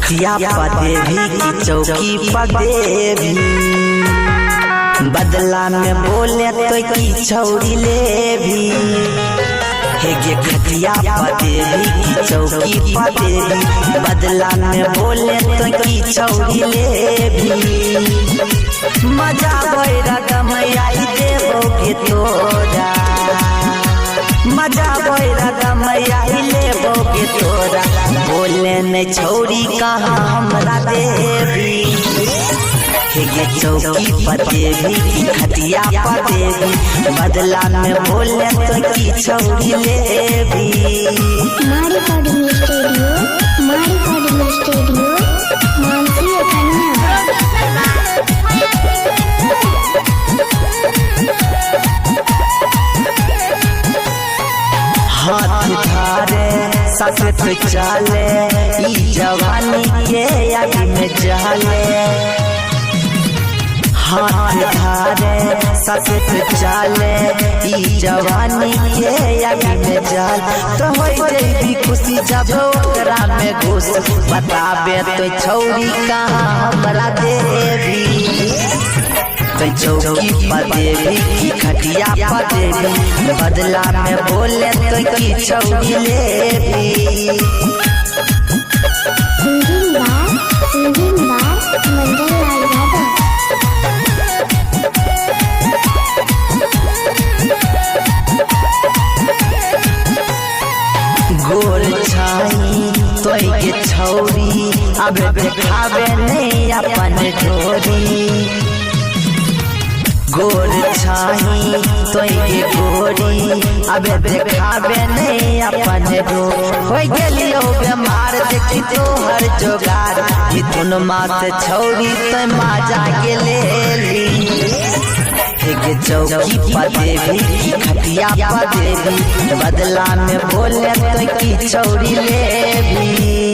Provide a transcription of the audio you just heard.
खटिया पदेवी की चौकी पदेवी बदला में बोले तो की छौरी ले भी हे गे खटिया पदेवी की चौकी पदेवी बदला में बोले तो की छौरी ले भी मजा बैरा गमयाई देबोगे तोरा मजा बैरा गमयाई लेबोगे तोरा बोले न छौरी कहाँ हमरा देवी हे गे चौकी पदेवी की खटिया पदेवी बदला में बोले तो की छौरी लेबी। मारी रिकॉर्डिंग स्टूडियो मानसी हाथ धारे ससत चाले ई जवानी के आगे में जाले हाथ धारे ससत चाले ई जवानी के आगे में जाल तो हो जैबी खुशी जब ओकरा में घुस बताबे तो छौरी कहाँ हमरा देवी तो चौकी पदेवी की खटिया पदेवी बदला में बोले तो की छौरी लेबी। सिंगिंग बार मंडल लाल यादव। गोर छाई तो के छौरी अब देखावे नहीं अपन ढोरी गोर छाई तो के गोरी अब देखावे नहीं अपन ढोरी हो गेलियो बेमार देखी तोहर जोगार कि तुन मात छौरी तो माजा के लेली हे गे चौकी पदेवी की खटिया पदेवी बदला में बोले तो की छौरी लेबी।